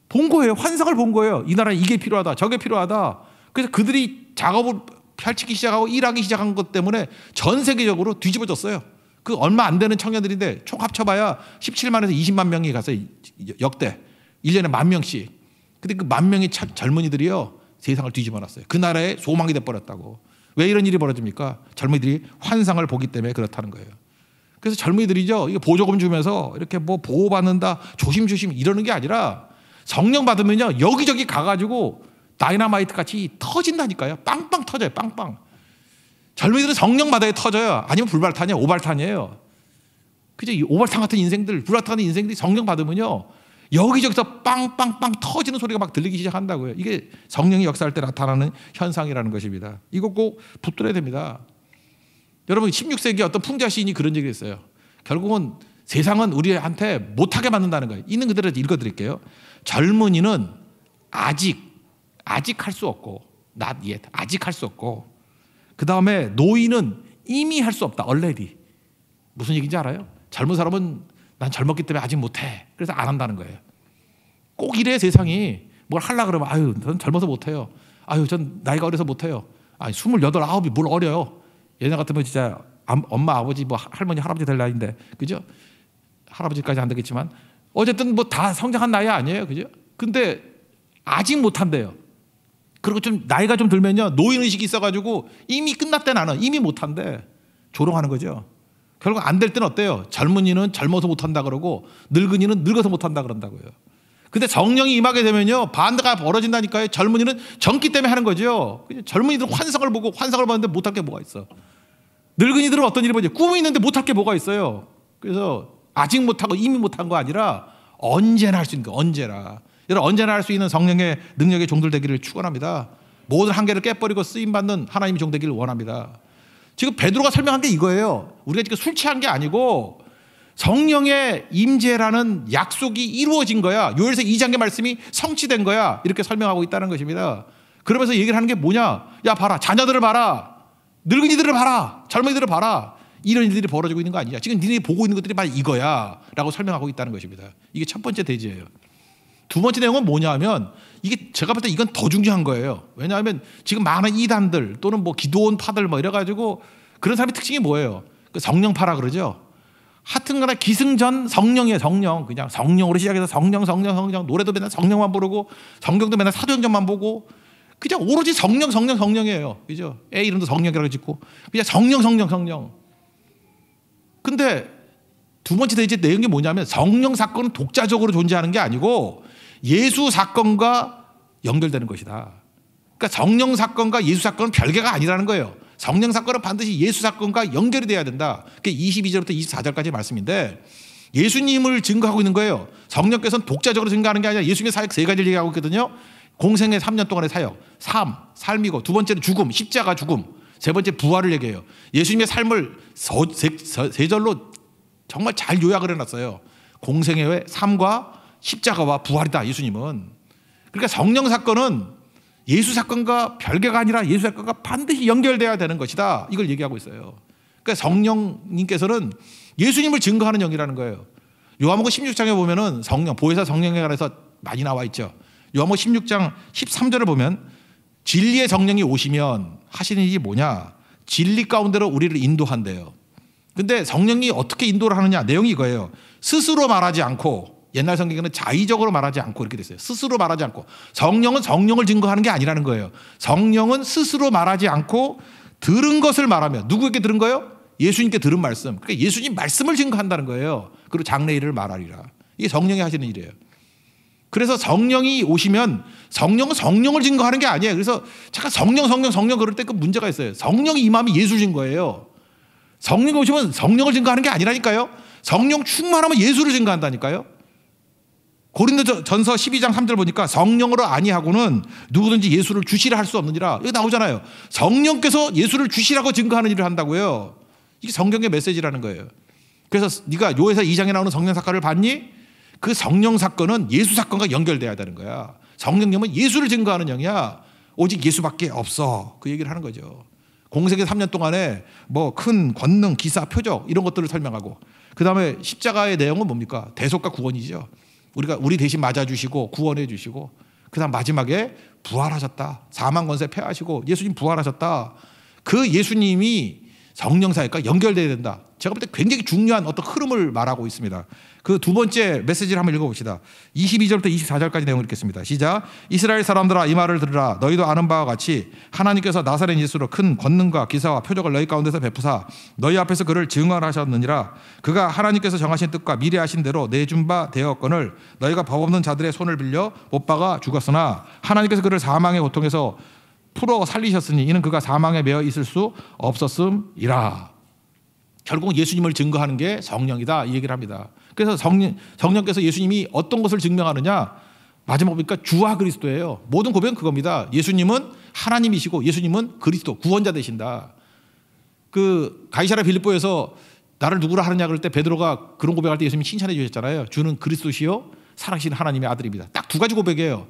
본 거예요. 환상을 본 거예요. 이 나라에 이게 필요하다, 저게 필요하다. 그래서 그들이 작업을 펼치기 시작하고 일하기 시작한 것 때문에 전 세계적으로 뒤집어졌어요. 그 얼마 안 되는 청년들인데 총 합쳐봐야 17만에서 20만 명이 갔어요. 역대 1년에 10,000명씩. 근데 그 10,000명의 젊은이들이요 세상을 뒤집어 놨어요. 그 나라에 소망이 돼버렸다고. 왜 이런 일이 벌어집니까? 젊은이들이 환상을 보기 때문에 그렇다는 거예요. 그래서 젊은이들이죠, 이게 보조금 주면서 이렇게 뭐 보호받는다, 조심조심 이러는 게 아니라 성령 받으면요 여기저기 가가지고 다이너마이트 같이 터진다니까요. 빵빵 터져요. 빵빵. 젊은이들은 성령 받아야 터져요. 아니면 불발탄이에요. 오발탄이에요. 그죠? 이 오발탄 같은 인생들, 불발탄 같은 인생들이 성령 받으면요 여기저기서 빵빵빵 터지는 소리가 막 들리기 시작한다고요. 이게 성령이 역사할 때 나타나는 현상이라는 것입니다. 이거 꼭 붙들어야 됩니다. 여러분 16세기 어떤 풍자 시인이 그런 얘기를 했어요. 결국은 세상은 우리한테 못하게 만든다는 거예요. 있는 그대로 읽어드릴게요. 젊은이는 아직 할 수 없고 not yet, 아직 할 수 없고, 그 다음에 노인은 이미 할 수 없다, already. 무슨 얘기인지 알아요? 젊은 사람은 난 젊었기 때문에 아직 못해, 그래서 안 한다는 거예요. 꼭 이래. 세상이 뭘 하려고 그러면 아유 전 젊어서 못해요, 아유 전 나이가 어려서 못해요, 아니 28, 9이 뭘 어려요. 예전 같으면 진짜 엄마 아버지 뭐 할머니 할아버지 될 나이인데, 그죠? 할아버지까지 안 되겠지만 어쨌든 뭐 다 성장한 나이 아니에요, 그죠? 근데 아직 못한대요. 그리고 좀 나이가 좀 들면요 노인의식이 있어가지고 이미 끝났대, 나는 이미 못한대, 조롱하는 거죠. 결국 안 될 때는 어때요? 젊은이는 젊어서 못한다 그러고 늙은이는 늙어서 못한다 그런다고요. 근데 성령이 임하게 되면요 반대가 벌어진다니까요. 젊은이는 젊기 때문에 하는 거죠. 젊은이들은 환상을 보고 환상을 봤는데 못할 게 뭐가 있어. 늙은이들은 어떤 일을 보죠? 꿈이 있는데 못할 게 뭐가 있어요. 그래서 아직 못하고 이미 못한 거 아니라 언제나 할 수 있는 거, 언제나. 여러분 언제나 할 수 있는 성령의 능력의 종들 되기를 축원합니다. 모든 한계를 깨버리고 쓰임받는 하나님의 종 되기를 원합니다. 지금 베드로가 설명한 게 이거예요. 우리가 지금 술 취한 게 아니고 성령의 임재라는 약속이 이루어진 거야. 요엘서 2장의 말씀이 성취된 거야. 이렇게 설명하고 있다는 것입니다. 그러면서 얘기를 하는 게 뭐냐? 야 봐라, 자녀들을 봐라, 늙은이들을 봐라, 젊은이들을 봐라. 이런 일들이 벌어지고 있는 거 아니냐. 지금 니네 보고 있는 것들이 바로 이거야 라고 설명하고 있다는 것입니다. 이게 첫 번째 대지예요. 두 번째 내용은 뭐냐 하면, 이게 제가 볼 때 이건 더 중요한 거예요. 왜냐하면 지금 많은 이단들 또는 뭐 기도원파들 뭐 이래가지고 그런 사람의 특징이 뭐예요? 그 성령파라 그러죠. 하여튼간에 기승전 성령이에요. 성령. 그냥 성령으로 시작해서 성령 노래도 맨날 성령만 부르고 성경도 맨날 사도행전만 보고 그냥 오로지 성령이에요. 그죠? 애 이름도 성령이라고 짓고 그냥 성령. 근데 두 번째 대지 내용이 뭐냐면 성령 사건은 독자적으로 존재하는 게 아니고 예수 사건과 연결되는 것이다. 그러니까 성령 사건과 예수 사건은 별개가 아니라는 거예요. 성령 사건은 반드시 예수 사건과 연결이 돼야 된다. 그게 22절부터 24절까지 말씀인데 예수님을 증거하고 있는 거예요. 성령께서는 독자적으로 증거하는 게 아니라 예수님의 사역 세 가지를 얘기하고 있거든요. 공생의 3년 동안의 사역, 삶이고, 두 번째는 죽음, 십자가 죽음, 세 번째 부활을 얘기해요. 예수님의 삶을 세 절로 정말 잘 요약을 해놨어요. 공생애의 삶과 십자가와 부활이다, 예수님은. 그러니까 성령 사건은 예수 사건과 별개가 아니라 예수 사건과 반드시 연결돼야 되는 것이다, 이걸 얘기하고 있어요. 그러니까 성령님께서는 예수님을 증거하는 영이라는 거예요. 요한복음 16장에 보면은 성령, 보혜사 성령에 관해서 많이 나와 있죠. 요한복음 16장 13절을 보면 진리의 성령이 오시면 하시는 일이 뭐냐? 진리 가운데로 우리를 인도한대요. 근데 성령이 어떻게 인도를 하느냐? 내용이 이거예요. 스스로 말하지 않고, 옛날 성경에는 자의적으로 말하지 않고 이렇게 됐어요. 스스로 말하지 않고. 성령은 성령을 증거하는 게 아니라는 거예요. 성령은 스스로 말하지 않고 들은 것을 말하며. 누구에게 들은 거예요? 예수님께 들은 말씀. 그러니까 예수님 말씀을 증거한다는 거예요. 그리고 장래일을 말하리라. 이게 성령이 하시는 일이에요. 그래서 성령이 오시면 성령은 성령을 증거하는 게 아니에요. 그래서 잠깐 성령 그럴 때 그 문제가 있어요. 성령이 임함이 예수인 거예요. 성령이 오시면 성령을 증거하는 게 아니라니까요. 성령 충만하면 예수를 증거한다니까요. 고린도전서 12장 3절 보니까 성령으로 아니하고는 누구든지 예수를 주시라 할 수 없느니라. 여기 나오잖아요. 성령께서 예수를 주시라고 증거하는 일을 한다고요. 이게 성경의 메시지라는 거예요. 그래서 네가 요에서 2장에 나오는 성령 사건을 봤니? 그 성령 사건은 예수 사건과 연결돼야 되는 거야. 성령님은 예수를 증거하는 영이야. 오직 예수밖에 없어. 그 얘기를 하는 거죠. 공생의 3년 동안에 뭐 큰 권능, 기사, 표적 이런 것들을 설명하고, 그 다음에 십자가의 내용은 뭡니까? 대속과 구원이죠. 우리 대신 맞아주시고 구원해 주시고, 그 다음 마지막에 부활하셨다. 사망 권세 폐하시고 예수님 부활하셨다. 그 예수님이 성령사역과 연결돼야 된다. 제가 볼 때 굉장히 중요한 어떤 흐름을 말하고 있습니다. 그 두 번째 메시지를 한번 읽어봅시다. 22절부터 24절까지 내용을 읽겠습니다. 시작. 이스라엘 사람들아, 이 말을 들으라. 너희도 아는 바와 같이 하나님께서 나사렛 예수로 큰 권능과 기사와 표적을 너희 가운데서 베푸사 너희 앞에서 그를 증언하셨느니라. 그가 하나님께서 정하신 뜻과 미리 하신 대로 내준 바 되었거늘 너희가 법 없는 자들의 손을 빌려 못 박아 죽었으나 하나님께서 그를 사망의 고통에서 풀어 살리셨으니 이는 그가 사망에 매어 있을 수 없었음이라. 결국 예수님을 증거하는 게 성령이다, 이 얘기를 합니다. 그래서 성령께서 예수님이 어떤 것을 증명하느냐, 마지막 보니까 주와 그리스도예요. 모든 고백은 그겁니다. 예수님은 하나님이시고 예수님은 그리스도, 구원자 되신다. 그 가이사랴 빌립보에서 나를 누구라 하느냐 그럴 때 베드로가 그런 고백할 때 예수님이 칭찬해 주셨잖아요. 주는 그리스도시요 살아계신 하나님의 아들입니다. 딱 두 가지 고백이에요.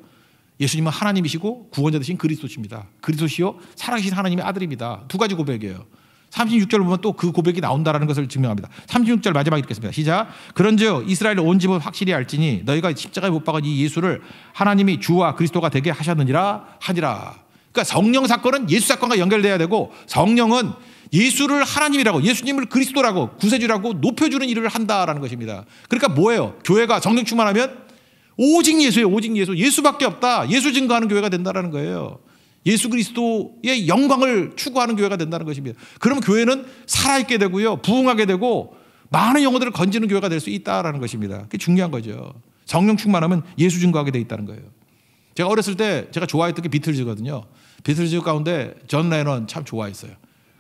예수님은 하나님이시고 구원자 되신 그리스도십니다. 그리스도시요 살아계신 하나님의 아들입니다. 두 가지 고백이에요. 36절 보면 또 그 고백이 나온다라는 것을 증명합니다. 36절 마지막에 읽겠습니다. 시작. 그런즉 이스라엘 온 집은 확실히 알지니 너희가 십자가에 못 박은 이 예수를 하나님이 주와 그리스도가 되게 하셨느니라 하니라. 그러니까 성령 사건은 예수 사건과 연결돼야 되고, 성령은 예수를 하나님이라고, 예수님을 그리스도라고, 구세주라고 높여주는 일을 한다라는 것입니다. 그러니까 뭐예요? 교회가 성령 충만하면 오직 예수예요. 오직 예수. 예수밖에 없다. 예수 증거하는 교회가 된다라는 거예요. 예수 그리스도의 영광을 추구하는 교회가 된다는 것입니다. 그러면 교회는 살아있게 되고요, 부흥하게 되고 많은 영혼들을 건지는 교회가 될 수 있다는 것입니다. 그게 중요한 거죠. 성령 충만하면 예수 증거하게 돼 있다는 거예요. 제가 어렸을 때 제가 좋아했던 게 비틀즈거든요. 비틀즈 가운데 존 레넌 참 좋아했어요.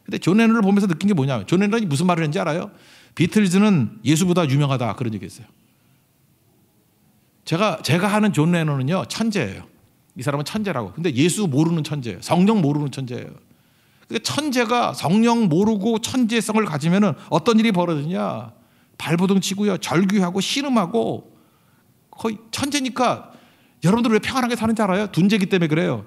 근데 존 레넌을 보면서 느낀 게 뭐냐면, 존 레넌이 무슨 말을 했는지 알아요? 비틀즈는 예수보다 유명하다, 그런 얘기 했어요. 제가 하는 존 레넌은요 천재예요. 이 사람은 천재라고. 근데 예수 모르는 천재예요. 성령 모르는 천재예요. 그러니까 천재가 성령 모르고 천재성을 가지면은 어떤 일이 벌어지냐? 발버둥 치고요, 절규하고 신음하고, 거의 천재니까. 여러분들 왜 평안하게 사는지 알아요? 둔재기 때문에 그래요.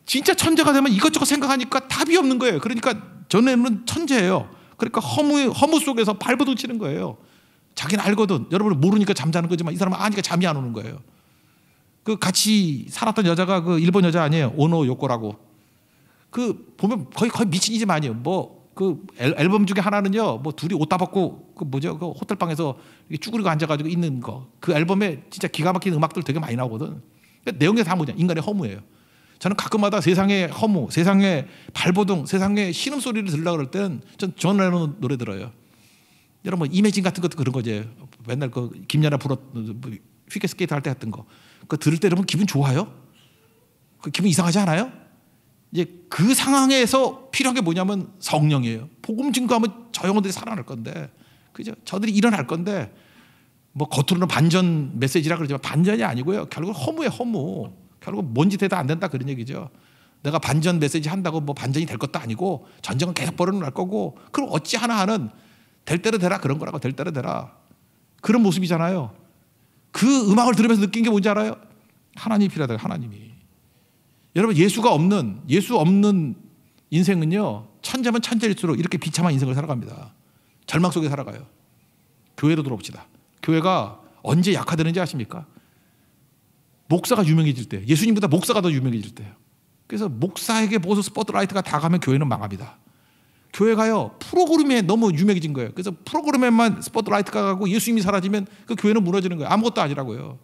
진짜 천재가 되면 이것저것 생각하니까 답이 없는 거예요. 그러니까 전에는 천재예요. 그러니까 허무 속에서 발버둥 치는 거예요. 자기는 알거든. 여러분 모르니까 잠자는 거지만 이 사람은 아니까 잠이 안 오는 거예요. 그 같이 살았던 여자가 그 일본 여자 아니에요? 오노 요코라고. 그 보면 거의 미친이지 아니에요. 뭐 그 앨범 중에 하나는요, 뭐 둘이 옷 다 벗고 그 뭐죠, 그 호텔방에서 쭈그리고 앉아가지고 있는 거. 그 앨범에 진짜 기가 막힌 음악들 되게 많이 나오거든. 그러니까 내용이 다 뭐냐? 인간의 허무예요. 저는 가끔마다 세상의 허무, 세상의 발버둥, 세상의 신음 소리를 들으려고 그럴 땐 전 존 레논 노래 들어요. 여러분 이매진 같은 것도 그런 거지. 맨날 그 김연아 피겨 스케이트 할 때 했던 거. 그거 들을 때 여러분 기분 좋아요? 그 기분 이상하지 않아요? 이제 그 상황에서 필요한 게 뭐냐면 성령이에요. 복음 증거하면 저 영혼들이 살아날 건데, 그죠? 저들이 일어날 건데, 뭐 겉으로는 반전 메시지라 그러지만 반전이 아니고요. 결국 허무예요, 허무. 결국 뭔 짓 해도 안 된다, 그런 얘기죠. 내가 반전 메시지 한다고 뭐 반전이 될 것도 아니고, 전쟁은 계속 벌어날 거고, 그럼 어찌 하나하는 될 대로 되라, 그런 거라고. 될 대로 되라, 그런 모습이잖아요. 그 음악을 들으면서 느낀 게 뭔지 알아요? 하나님이 필요하다. 하나님이. 여러분 예수 없는 인생은요, 천재면 천재일수록 이렇게 비참한 인생을 살아갑니다. 절망 속에 살아가요. 교회로 들어옵시다. 교회가 언제 약화되는지 아십니까? 목사가 유명해질 때, 예수님보다 목사가 더 유명해질 때요. 그래서 목사에게 모두 스포트라이트가 다 가면 교회는 망합니다. 교회가요 프로그램에 너무 유명해진 거예요. 그래서 프로그램에만 스포트라이트가 가고 예수님이 사라지면 그 교회는 무너지는 거예요. 아무것도 아니라고요.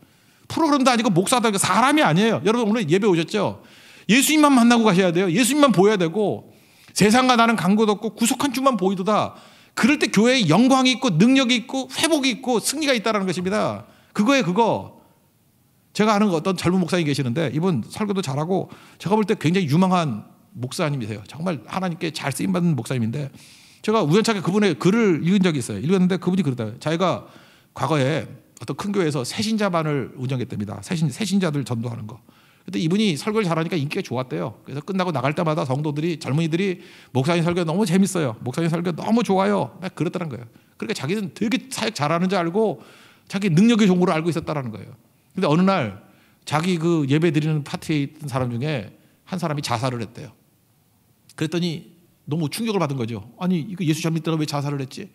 프로그램도 아니고 목사도 아니고 사람이 아니에요. 여러분 오늘 예배 오셨죠? 예수님만 만나고 가셔야 돼요. 예수님만 보여야 되고, 세상과 나는 간것도 없고 구속한 주만 보이도다. 그럴 때 교회에 영광이 있고 능력이 있고 회복이 있고 승리가 있다는 것입니다. 그거예요, 그거. 제가 아는 어떤 젊은 목사님 계시는데, 이분 설교도 잘하고 제가 볼 때 굉장히 유망한 목사님이세요. 정말 하나님께 잘 쓰임받는 목사님인데, 제가 우연찮게 그분의 글을 읽은 적이 있어요. 읽었는데 그분이 그러다. 자기가 과거에 어떤 큰 교회에서 새신자반을 운영했답니다. 새신자들 전도하는 거. 근데 이분이 설교를 잘하니까 인기가 좋았대요. 그래서 끝나고 나갈 때마다 성도들이, 젊은이들이 목사님 설교 너무 재밌어요, 목사님 설교 너무 좋아요, 막 그랬다는 거예요. 그러니까 자기는 되게 사역 잘하는 줄 알고 자기 능력의 종으로 알고 있었다는 거예요. 근데 어느 날 자기 그 예배 드리는 파티에 있던 사람 중에 한 사람이 자살을 했대요. 그랬더니 너무 충격을 받은 거죠. 아니 이거 예수 잘 믿다가 왜 자살을 했지?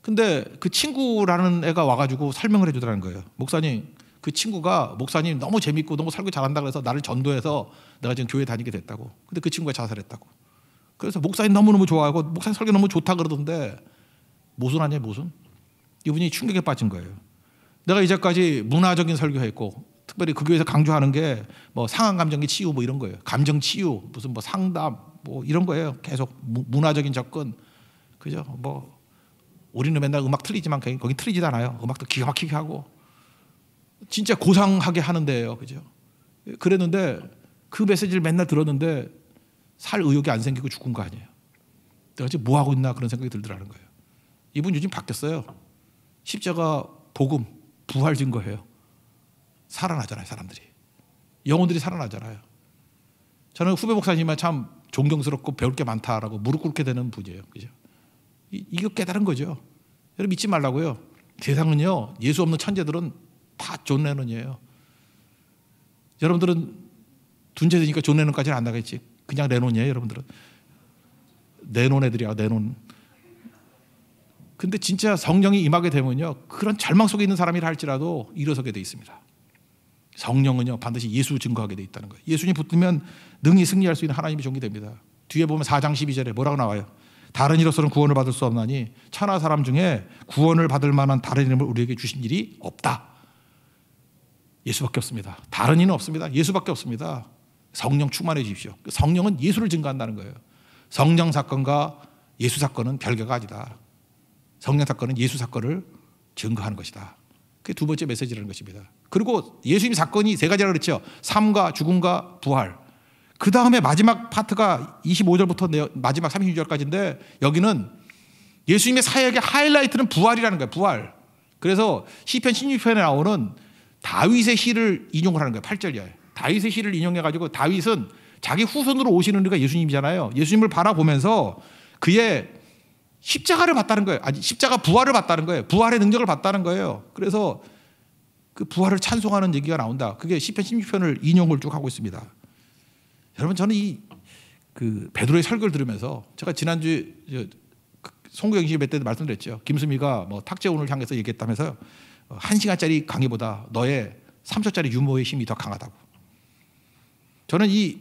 근데 그 친구라는 애가 와가지고 설명을 해주더라는 거예요. 목사님, 그 친구가 목사님 너무 재밌고 너무 설교 잘한다 그래서 나를 전도해서 내가 지금 교회 다니게 됐다고. 근데 그 친구가 자살했다고. 그래서 목사님 너무너무 좋아하고 목사님 설교 너무 좋다 그러던데 모순 아니에요, 모순? 이분이 충격에 빠진 거예요. 내가 이제까지 문화적인 설교했고 특별히 그 교회에서 강조하는 게 뭐 상한 감정의 치유 뭐 이런 거예요. 감정 치유, 무슨 뭐 상담 뭐 이런 거예요. 계속 문화적인 접근. 그죠? 뭐 우리는 맨날 음악 틀리지만 거기 틀리지도 않아요. 음악도 기가 막히게 하고 진짜 고상하게 하는 데예요. 그죠? 그랬는데 그 메시지를 맨날 들었는데 살 의욕이 안 생기고 죽은 거 아니에요. 내가 지금 뭐 하고 있나 그런 생각이 들더라는 거예요. 이분 요즘 바뀌었어요. 십자가 복음 부활 증거예요. 살아나잖아요, 사람들이. 영혼들이 살아나잖아요. 저는 후배 목사님은 참 존경스럽고 배울 게 많다라고 무릎 꿇게 되는 분이에요. 그죠? 이거 깨달은 거죠. 여러분 믿지 말라고요. 세상은요, 예수 없는 천재들은 다 존 레논이에요. 여러분들은 둔재 되니까 존 레논까지는 안 나가겠지. 그냥 레논이에요, 여러분들은. 레논 애들이야, 레논. 근데 진짜 성령이 임하게 되면요, 그런 절망 속에 있는 사람이라 할지라도 일어서게 돼 있습니다. 성령은요 반드시 예수 증거하게 돼 있다는 거예요. 예수님 붙들면 능히 승리할 수 있는 하나님의 종이 됩니다. 뒤에 보면 4장 12절에 뭐라고 나와요? 다른 이로서는 구원을 받을 수 없나니 천하 사람 중에 구원을 받을 만한 다른 이름을 우리에게 주신 일이 없다. 예수밖에 없습니다. 다른 이는 없습니다. 예수밖에 없습니다. 성령 충만해 주십시오. 성령은 예수를 증거한다는 거예요. 성령 사건과 예수 사건은 별개가 아니다. 성령 사건은 예수 사건을 증거하는 것이다. 그게 두 번째 메시지라는 것입니다. 그리고 예수님 사건이 세 가지라고 그랬죠. 삶과 죽음과 부활. 그 다음에 마지막 파트가 25절부터 마지막 36절까지인데 여기는 예수님의 사역의 하이라이트는 부활이라는 거예요. 부활. 그래서 시편 16편에 나오는 다윗의 시를 인용을 하는 거예요. 8절이에요. 다윗의 시를 인용해가지고 다윗은 자기 후손으로 오시는 이가 예수님이잖아요. 예수님을 바라보면서 그의 십자가를 봤다는 거예요. 아니, 십자가 부활을 봤다는 거예요. 부활의 능력을 봤다는 거예요. 그래서 그 부활을 찬송하는 얘기가 나온다. 그게 시편 16편을 인용을 쭉 하고 있습니다. 여러분 저는 그 베드로의 설교를 들으면서 제가 지난주에 송구영식 몇 때 말씀드렸죠. 김수미가 뭐 탁재훈을 향해서 얘기했다면서요. 1시간짜리 강의보다 너의 3초짜리 유머의 힘이 더 강하다고. 저는 이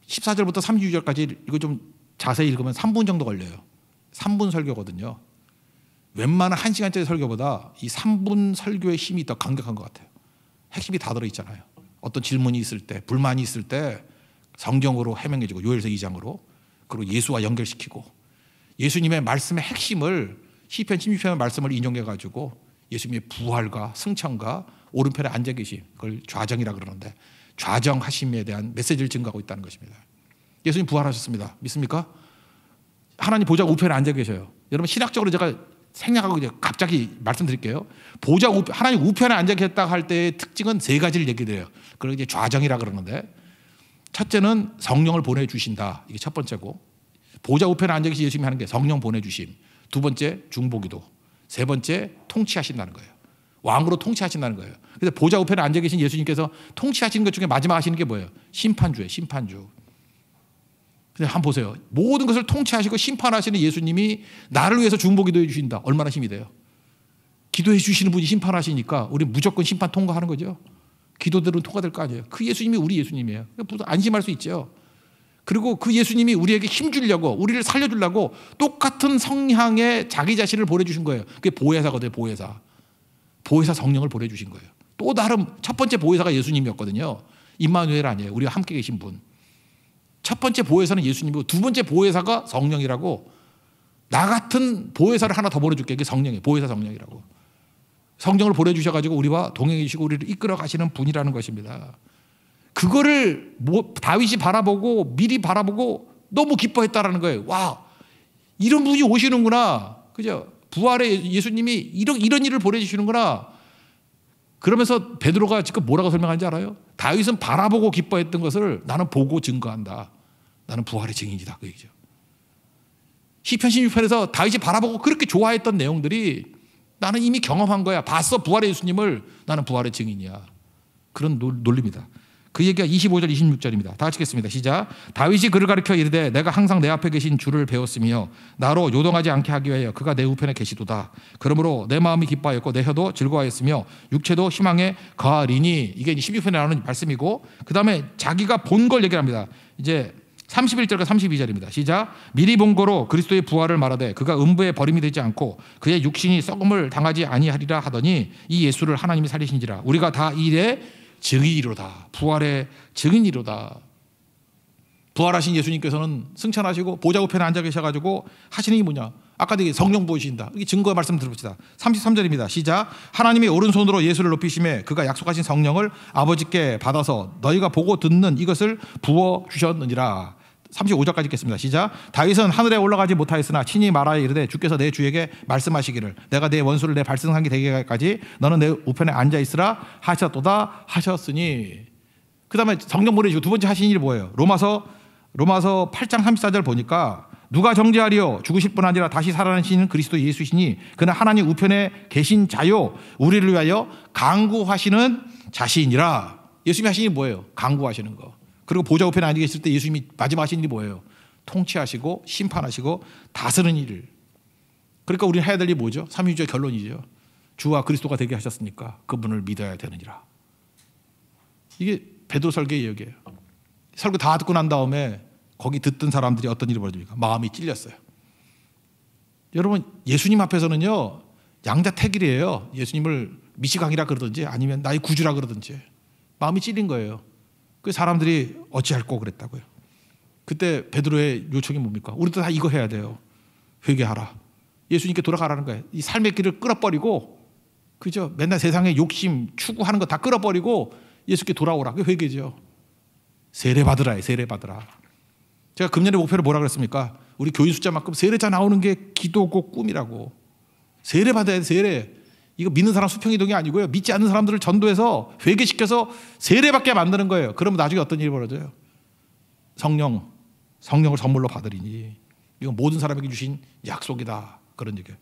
14절부터 32절까지 이거 좀 자세히 읽으면 3분 정도 걸려요. 3분 설교거든요. 웬만한 1시간짜리 설교보다 이 3분 설교의 힘이 더 강력한 것 같아요. 핵심이 다 들어있잖아요. 어떤 질문이 있을 때, 불만이 있을 때 성경으로 해명해주고 요엘서 2장으로 그리고 예수와 연결시키고 예수님의 말씀의 핵심을 시편 16편의 말씀을 인용해가지고 예수님의 부활과 승천과 오른편에 앉아 계신 그걸 좌정이라 그러는데 좌정하심에 대한 메시지를 증거하고 있다는 것입니다. 예수님 부활하셨습니다. 믿습니까? 하나님 보좌 우편에 앉아 계셔요. 여러분 신학적으로 제가 생략하고 이제 갑자기 말씀드릴게요. 하나님 우편에 앉아 계셨다 할 때의 특징은 세 가지를 얘기해요. 그걸 이제 좌정이라 그러는데 첫째는 성령을 보내주신다. 이게 첫 번째고 보좌 우편에 앉아 계신 예수님이 하는 게 성령 보내주심. 두 번째 중보기도. 세 번째 통치하신다는 거예요. 왕으로 통치하신다는 거예요. 그래서 보좌 우편에 앉아 계신 예수님께서 통치하시는 것 중에 마지막 하시는 게 뭐예요? 심판주예요. 심판주. 근데 한번 보세요. 모든 것을 통치하시고 심판하시는 예수님이 나를 위해서 중보기도해 주신다. 얼마나 힘이 돼요? 기도해 주시는 분이 심판하시니까 우리 무조건 심판 통과하는 거죠. 기도대로 통과될 거 아니에요. 그 예수님이 우리 예수님이에요. 안심할 수 있죠. 그리고 그 예수님이 우리에게 힘 주려고 우리를 살려주려고 똑같은 성향의 자기 자신을 보내주신 거예요. 그게 보혜사거든요. 보혜사. 보혜사 성령을 보내주신 거예요. 또 다른 첫 번째 보혜사가 예수님이었거든요. 임마누엘 아니에요. 우리와 함께 계신 분. 첫 번째 보혜사는 예수님이고 두 번째 보혜사가 성령이라고 나 같은 보혜사를 하나 더 보내줄게. 그게 성령이에요. 보혜사 성령이라고. 성령을 보내주셔가지고 우리와 동행해 주시고 우리를 이끌어 가시는 분이라는 것입니다. 그거를 다윗이 바라보고 미리 바라보고 너무 기뻐했다라는 거예요. 와, 이런 분이 오시는구나. 그죠? 부활의 예수님이 이런 일을 보내주시는구나. 그러면서 베드로가 지금 뭐라고 설명하는지 알아요? 다윗은 바라보고 기뻐했던 것을 나는 보고 증거한다. 나는 부활의 증인이다. 그 얘기죠. 시편 16편에서 다윗이 바라보고 그렇게 좋아했던 내용들이 나는 이미 경험한 거야. 봤어 부활의 예수님을. 나는 부활의 증인이야. 그런 논리입니다. 그 얘기가 25절 26절입니다. 다 같이 읽겠습니다. 시작. 다윗이 그를 가리켜 이르되 내가 항상 내 앞에 계신 주를 배웠으며 나로 요동하지 않게 하기 위하여 그가 내 우편에 계시도다. 그러므로 내 마음이 기뻐하였고 내 혀도 즐거워하였으며 육체도 희망에 거하리니. 이게 16편에 나오는 말씀이고, 그 다음에 자기가 본 걸 얘기합니다. 이제 31절과 32절입니다. 시작. 미리 본 거로 그리스도의 부활을 말하되 그가 음부에 버림이 되지 않고 그의 육신이 썩음을 당하지 아니하리라 하더니 이 예수를 하나님이 살리신지라. 우리가 다 이 일에 증인이로다. 부활의 증인이로다. 부활하신 예수님께서는 승천하시고 보좌 우편에 앉아 계셔가지고 하시는 게 뭐냐? 아까 되게 성령 부으신다. 이게 증거 말씀 들어봅시다. 33절입니다. 시작. 하나님이 오른손으로 예수를 높이심에 그가 약속하신 성령을 아버지께 받아서 너희가 보고 듣는 이것을 부어 주셨느니라. 35절까지 읽겠습니다. 시작. 다윗은 하늘에 올라가지 못하였으나 친히 말하여 이르되 주께서 내 주에게 말씀하시기를 내가 내 원수를 내 발등상에 되게까지 너는 내 우편에 앉아 있으라 하셨도다 하셨으니. 그 다음에 성령 보내주고 두 번째 하신 일이 뭐예요? 로마서 8장 34절 보니까 누가 정죄하리요? 죽으실 뿐 아니라 다시 살아나시는 그리스도 예수시니 그는 하나님 우편에 계신 자요 우리를 위하여 강구하시는 자신이라. 예수님이 하신 일이 뭐예요? 강구하시는 거. 그리고 보좌 우편에 앉아 계실 때 예수님이 마지막 하신 일이 뭐예요? 통치하시고 심판하시고 다스리는 일을. 그러니까 우리는 해야 될 일이 뭐죠? 삼위일주의 결론이죠. 주와 그리스도가 되게 하셨으니까 그분을 믿어야 되느니라. 이게 베드로 설교의 얘기예요. 설교 다 듣고 난 다음에 거기 듣던 사람들이 어떤 일이 벌어집니까? 마음이 찔렸어요. 여러분, 예수님 앞에서는요 양자택일이에요. 예수님을 미시강이라 그러든지 아니면 나의 구주라 그러든지 마음이 찔린 거예요. 그 사람들이 어찌할꼬 그랬다고요. 그때 베드로의 요청이 뭡니까? 우리도 다 이거 해야 돼요. 회개하라. 예수님께 돌아가라는 거예요. 이 삶의 길을 끌어버리고, 그죠? 맨날 세상에 욕심 추구하는 거 다 끌어버리고 예수께 돌아오라. 그게 회개죠. 세례 받으라. 세례 받으라. 제가 금년의 목표를 뭐라 그랬습니까? 우리 교인 숫자만큼 세례자 나오는 게 기도고 꿈이라고. 세례 받아야 돼. 세례. 이거 믿는 사람 수평이동이 아니고요. 믿지 않는 사람들을 전도해서 회개시켜서 세례받게 만드는 거예요. 그러면 나중에 어떤 일이 벌어져요? 성령을 선물로 받으리니. 이건 모든 사람에게 주신 약속이다. 그런 얘기예요.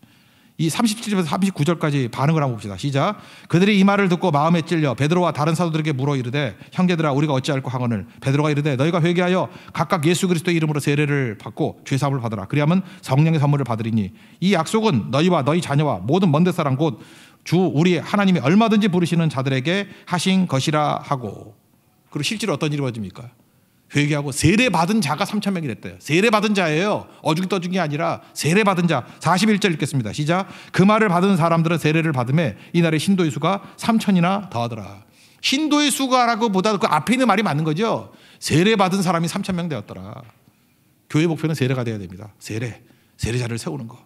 이 37절에서 39절까지 반응을 한번 봅시다. 시작. 그들이 이 말을 듣고 마음에 찔려 베드로와 다른 사도들에게 물어 이르되 형제들아 우리가 어찌할꼬 하거늘. 베드로가 이르되 너희가 회개하여 각각 예수 그리스도의 이름으로 세례를 받고 죄사함을 받으라. 그리하면 성령의 선물을 받으리니 이 약속은 너희와 너희 자녀와 모든 먼데 사람 곧 주 우리 하나님이 얼마든지 부르시는 자들에게 하신 것이라 하고. 그리고 실제로 어떤 일이 벌어집니까? 회개하고 세례받은 자가 3,000명이 됐대요. 세례받은 자예요. 어중이 떠중이 아니라 세례받은 자. 41절 읽겠습니다. 시작. 그 말을 받은 사람들은 세례를 받음에 이날의 신도의 수가 3,000이나 더하더라. 신도의 수가라고 보다 그 앞에 있는 말이 맞는 거죠. 세례받은 사람이 3,000명 되었더라. 교회 목표는 세례가 돼야 됩니다. 세례자를 세우는 거.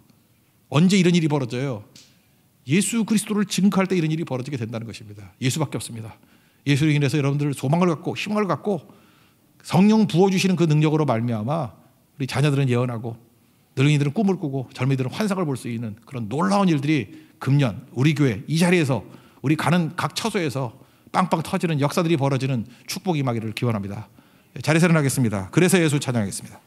언제 이런 일이 벌어져요? 예수 그리스도를 증거할 때 이런 일이 벌어지게 된다는 것입니다. 예수밖에 없습니다. 예수로 인해서 여러분들 소망을 갖고 희망을 갖고 성령 부어주시는 그 능력으로 말미암아 우리 자녀들은 예언하고 늙은이들은 꿈을 꾸고 젊은이들은 환상을 볼 수 있는 그런 놀라운 일들이 금년 우리 교회 이 자리에서 우리 가는 각 처소에서 빵빵 터지는 역사들이 벌어지는 축복이 임하기를 기원합니다. 자리에서 일어나겠습니다. 그래서 예수 찬양하겠습니다.